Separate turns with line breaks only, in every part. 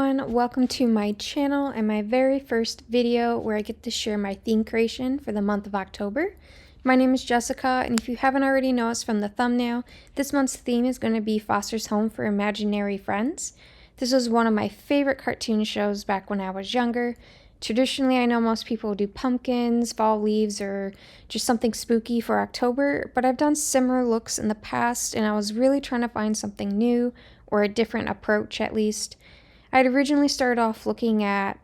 everyone, welcome to my channel and my very first video where I get to share my theme creation for the month of October. My name is Jessica, and if you haven't already noticed from the thumbnail, this month's theme is going to be Foster's Home for Imaginary Friends. This was one of my favorite cartoon shows back when I was younger. Traditionally, I know most people do pumpkins, fall leaves, or just something spooky for October, but I've done similar looks in the past, and I was really trying to find something new, or a different approach at least. I had originally started off looking at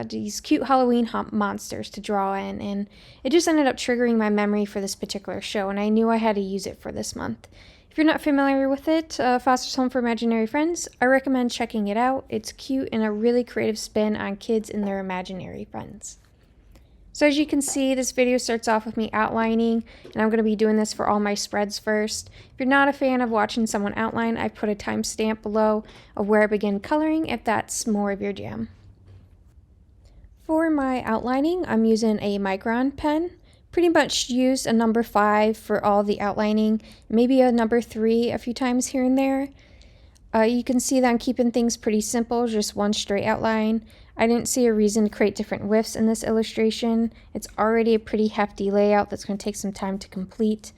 these cute Halloween monsters to draw in, and it just ended up triggering my memory for this particular show, and I knew I had to use it for this month. If you're not familiar with it, Foster's Home for Imaginary Friends, I recommend checking it out. It's cute and a really creative spin on kids and their imaginary friends. So as you can see, this video starts off with me outlining, and I'm going to be doing this for all my spreads first. If you're not a fan of watching someone outline, I put a timestamp below of where I begin coloring if that's more of your jam. For my outlining, I'm using a Micron pen. Pretty much used a number 5 for all the outlining, maybe a number 3 a few times here and there. You can see that I'm keeping things pretty simple, just one straight outline. I didn't see a reason to create different widths in this illustration. It's already a pretty hefty layout that's going to take some time to complete.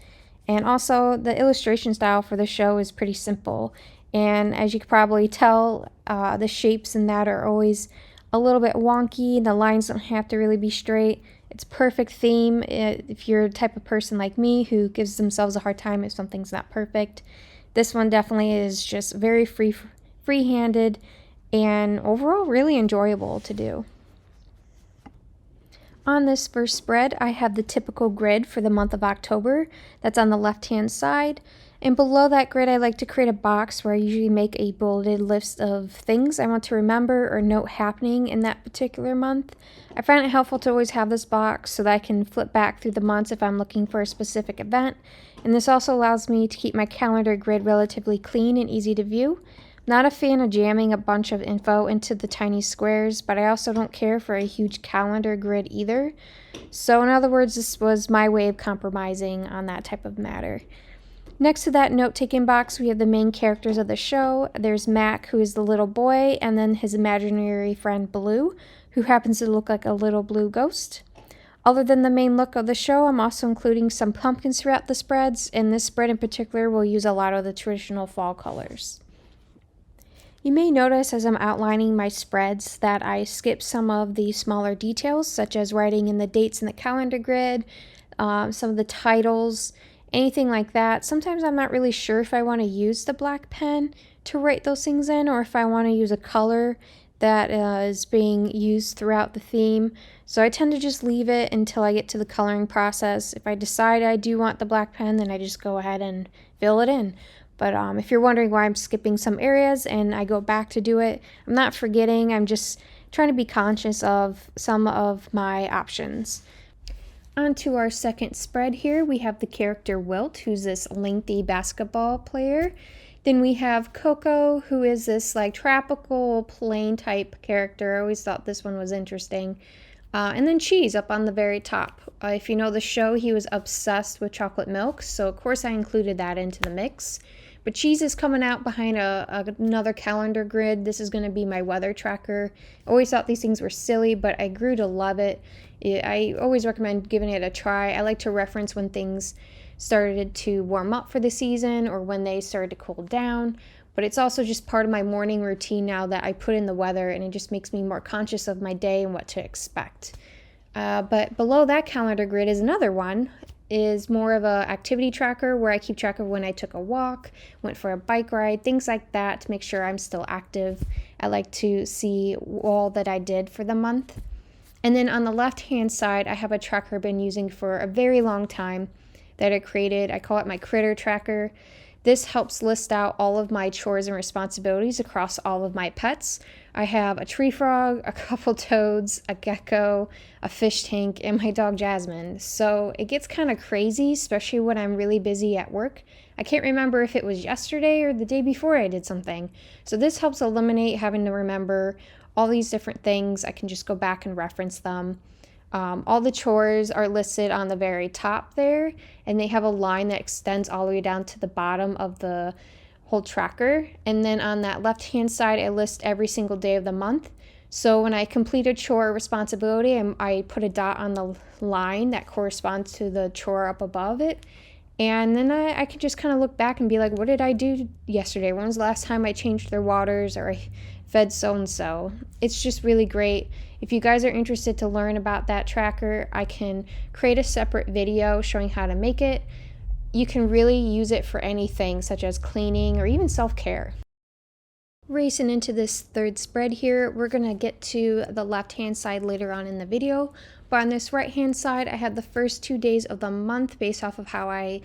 And also, the illustration style for the show is pretty simple. And as you can probably tell, the shapes in that are always a little bit wonky. The lines don't have to really be straight. It's perfect theme if you're the type of person like me who gives themselves a hard time if something's not perfect. This one definitely is just very free-handed and overall really enjoyable to do. On this first spread, I have the typical grid for the month of October. That's on the left-hand side. And below that grid, I like to create a box where I usually make a bulleted list of things I want to remember or note happening in that particular month. I find it helpful to always have this box so that I can flip back through the months if I'm looking for a specific event. And this also allows me to keep my calendar grid relatively clean and easy to view. Not a fan of jamming a bunch of info into the tiny squares, but I also don't care for a huge calendar grid either. So in other words, this was my way of compromising on that type of matter. Next to that note-taking box, we have the main characters of the show. There's Mac, who is the little boy, and then his imaginary friend Blue, who happens to look like a little blue ghost. Other than the main look of the show, I'm also including some pumpkins throughout the spreads, and this spread in particular will use a lot of the traditional fall colors. You may notice as I'm outlining my spreads that I skip some of the smaller details, such as writing in the dates in the calendar grid, some of the titles, anything like that. Sometimes I'm not really sure if I want to use the black pen to write those things in or if I want to use a color that is being used throughout the theme. So I tend to just leave it until I get to the coloring process. If I decide I do want the black pen, then I just go ahead and fill it in. But if you're wondering why I'm skipping some areas and I go back to do it, I'm not forgetting. I'm just trying to be conscious of some of my options. On to our second spread here, we have the character Wilt, who's this lengthy basketball player. Then we have Coco, who is this like tropical plain type character. I always thought this one was interesting. And then Cheese up on the very top. If you know the show, he was obsessed with chocolate milk, so of course I included that into the mix. But Cheese is coming out behind another calendar grid. This is going to be my weather tracker. I always thought these things were silly, but I grew to love it. I always recommend giving it a try. I like to reference when things started to warm up for the season or when they started to cool down. But it's also just part of my morning routine now that I put in the weather, and it just makes me more conscious of my day and what to expect. But below that calendar grid is another one. Is more of a activity tracker where I keep track of when I took a walk, went for a bike ride, things like that to make sure I'm still active. I like to see all that I did for the month. And then on the left-hand side, I have a tracker I've been using for a very long time that I created. I call it my critter tracker. This helps list out all of my chores and responsibilities across all of my pets. I have a tree frog, a couple toads, a gecko, a fish tank, and my dog Jasmine. So it gets kind of crazy, especially when I'm really busy at work. I can't remember if it was yesterday or the day before I did something. So this helps eliminate having to remember all these different things. I can just go back and reference them. All the chores are listed on the very top there, and they have a line that extends all the way down to the bottom of the whole tracker. And then on that left-hand side, I list every single day of the month. So when I complete a chore or responsibility, I put a dot on the line that corresponds to the chore up above it. And then I could just kind of look back and be like, what did I do yesterday? When was the last time I changed their waters or I fed so-and-so? It's just really great. If you guys are interested to learn about that tracker, I can create a separate video showing how to make it. You can really use it for anything such as cleaning or even self-care. Racing into this third spread here, we're going to get to the left-hand side later on in the video. But on this right-hand side, I have the first 2 days of the month based off of how I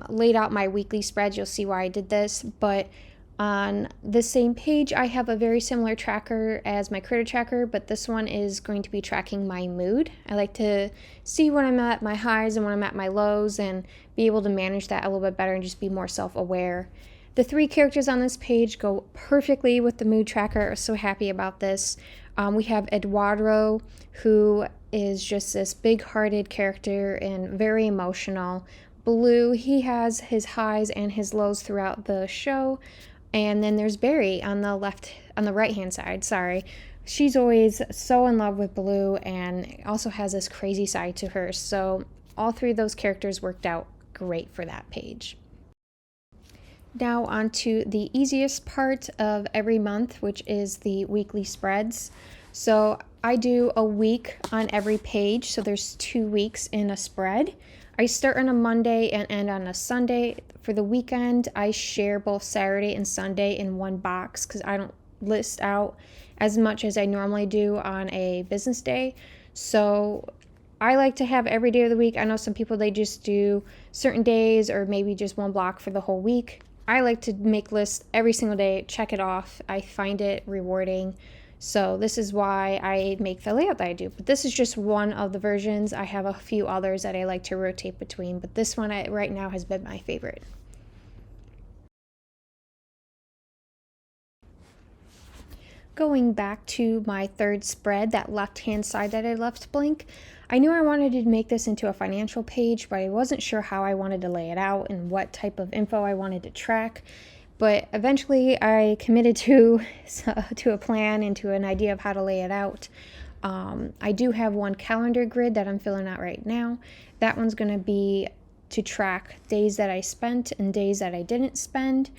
laid out my weekly spreads. You'll see why I did this. But on the same page, I have a very similar tracker as my critter tracker, but this one is going to be tracking my mood. I like to see when I'm at my highs and when I'm at my lows and be able to manage that a little bit better and just be more self-aware. The 3 characters on this page go perfectly with the mood tracker. I was so happy about this. We have Eduardo, who is just this big-hearted character and very emotional. Blue, he has his highs and his lows throughout the show. And then there's Barry on the right-hand side, sorry. She's always so in love with Blue and also has this crazy side to her. So all 3 of those characters worked out great for that page. Now on to the easiest part of every month, which is the weekly spreads. So I do a week on every page, so there's 2 weeks in a spread. I start on a Monday and end on a Sunday. For the weekend, I share both Saturday and Sunday in one box because I don't list out as much as I normally do on a business day. So I like to have every day of the week. I know some people, they just do certain days or maybe just one block for the whole week. I like to make lists every single day, check it off. I find it rewarding. So this is why I make the layout that I do. But this is just one of the versions. I have a few others that I like to rotate between, but this one right now has been my favorite. Going back to my third spread, that left-hand side that I left blank, I knew I wanted to make this into a financial page, but I wasn't sure how I wanted to lay it out and what type of info I wanted to track. But eventually I committed to a plan and to an idea of how to lay it out. I do have one calendar grid that I'm filling out right now. That one's going to be to track days that I spent and days that I didn't spend,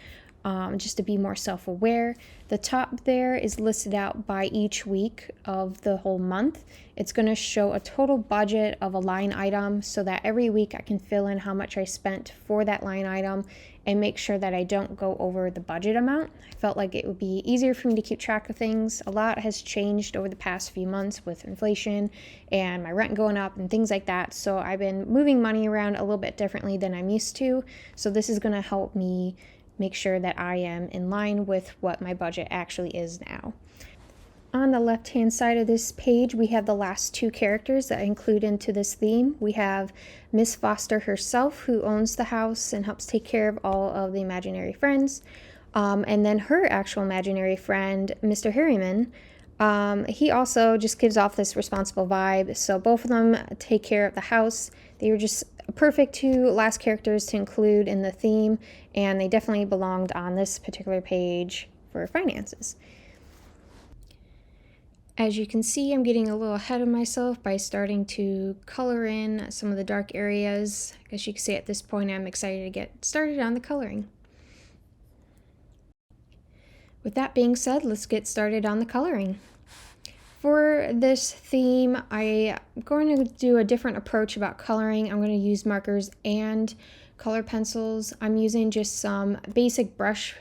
just to be more self-aware. The top there is listed out by each week of the whole month. It's going to show a total budget of a line item so that every week I can fill in how much I spent for that line item and make sure that I don't go over the budget amount. I felt like it would be easier for me to keep track of things. A lot has changed over the past few months with inflation and my rent going up and things like that. So I've been moving money around a little bit differently than I'm used to. So this is going to help me make sure that I am in line with what my budget actually is now. On the left-hand side of this page, we have the last 2 characters that I include into this theme. We have Miss Foster herself, who owns the house and helps take care of all of the imaginary friends. And then her actual imaginary friend, Mr. Harriman, he also just gives off this responsible vibe. So both of them take care of the house. They were just perfect 2 last characters to include in the theme, and they definitely belonged on this particular page for finances. As you can see, I'm getting a little ahead of myself by starting to color in some of the dark areas. I guess you can see at this point I'm excited to get started on the coloring. With that being said, let's get started on the coloring. For this theme, I'm going to do a different approach about coloring. I'm going to use markers and color pencils. I'm using just some basic brush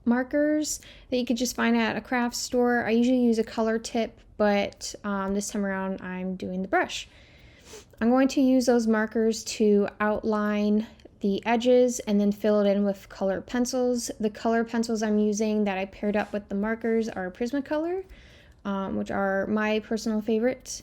markers that you could just find at a craft store. I usually use a color tip, but this time around I'm doing the brush. I'm going to use those markers to outline the edges and then fill it in with colored pencils. The color pencils I'm using that I paired up with the markers are Prismacolor, which are my personal favorites.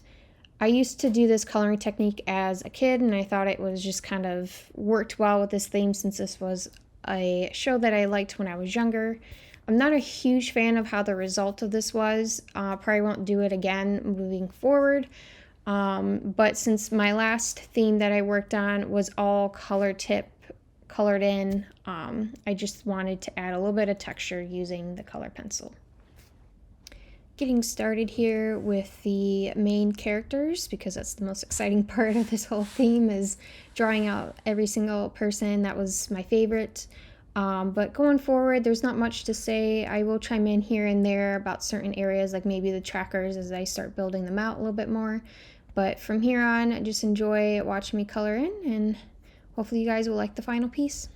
I used to do this coloring technique as a kid, and I thought it was just kind of worked well with this theme since this was a show that I liked when I was younger. I'm not a huge fan of how the result of this was. Probably won't do it again moving forward. But since my last theme that I worked on was all color colored in. I just wanted to add a little bit of texture using the color pencil. Getting started here with the main characters, because that's the most exciting part of this whole theme, is drawing out every single person. That was my favorite. But going forward, there's not much to say. I will chime in here and there about certain areas, like maybe the trackers, as I start building them out a little bit more. But from here on, just enjoy watching me color in, and hopefully you guys will like the final piece.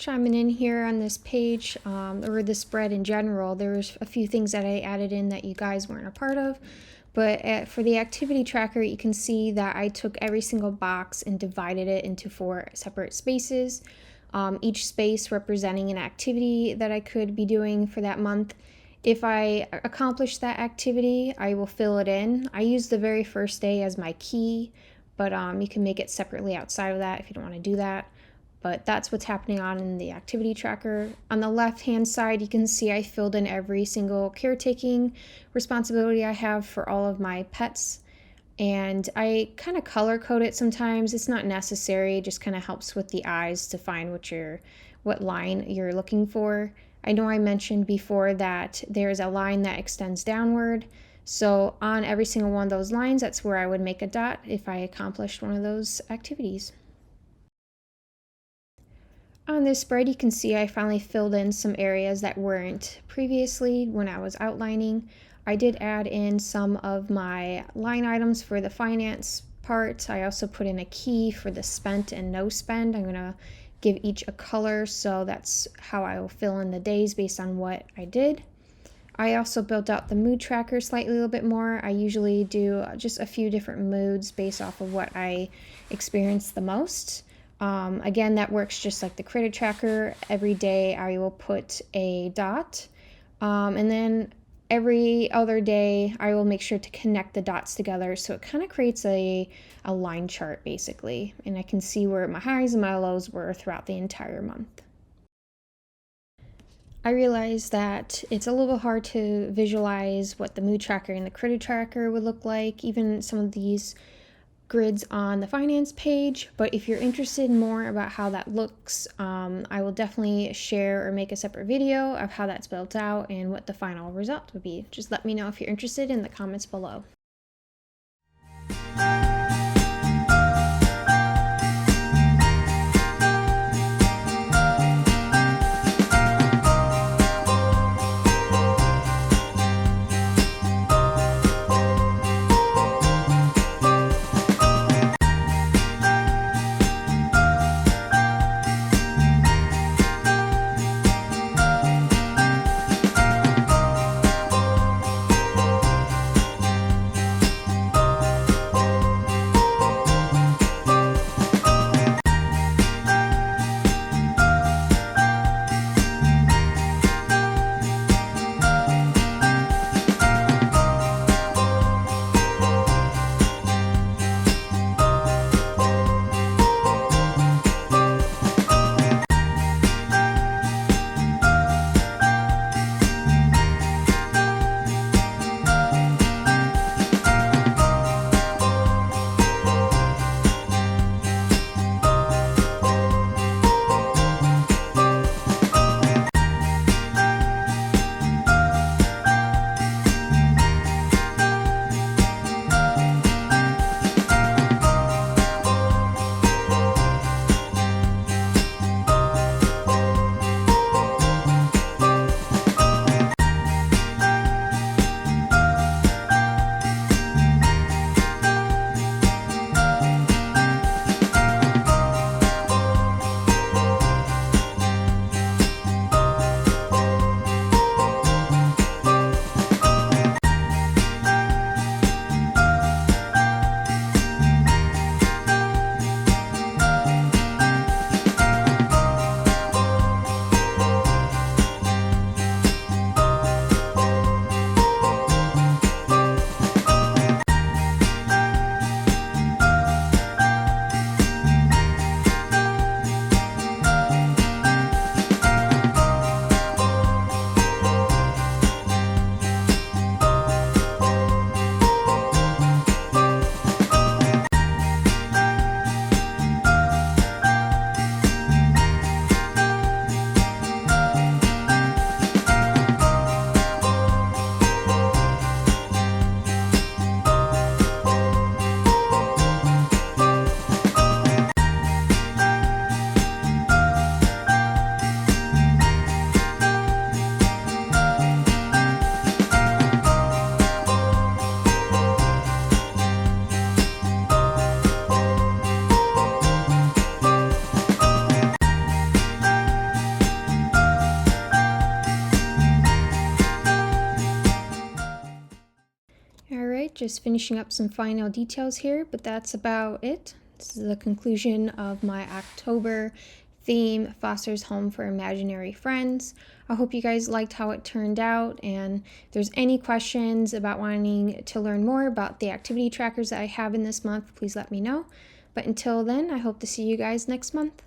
chiming in here on this page, or this spread in general. There was a few things that I added in that you guys weren't a part of. But for the activity tracker, you can see that I took every single box and divided it into 4 separate spaces, each space representing an activity that I could be doing for that month. If I accomplish that activity, I will fill it in. I use the very first day as my key, but you can make it separately outside of that if you don't want to do that. But that's what's happening on in the activity tracker. On the left-hand side, you can see I filled in every single caretaking responsibility I have for all of my pets. And I kind of color code it sometimes. It's not necessary, it just kind of helps with the eyes to find what line you're looking for. I know I mentioned before that there's a line that extends downward. So on every single one of those lines, that's where I would make a dot if I accomplished one of those activities. On this spread, you can see I finally filled in some areas that weren't previously when I was outlining. I did add in some of my line items for the finance part. I also put in a key for the spent and no spend. I'm going to give each a color, so that's how I will fill in the days based on what I did. I also built out the mood tracker slightly a little bit more. I usually do just a few different moods based off of what I experience the most. Again, that works just like the critter tracker. Every day I will put a dot, and then every other day I will make sure to connect the dots together, so it kind of creates a line chart basically, and I can see where my highs and my lows were throughout the entire month. I realize that it's a little hard to visualize what the mood tracker and the critter tracker would look like, even some of these grids on the finance page, but if you're interested more about how that looks, I will definitely share or make a separate video of how that's built out and what the final result would be. Just let me know if you're interested in the comments below. just finishing up some final details here, but that's about it. This is the conclusion of my October theme, Foster's Home for Imaginary Friends. I hope you guys liked how it turned out, and if there's any questions about wanting to learn more about the activity trackers that I have in this month, please let me know. But until then, I hope to see you guys next month.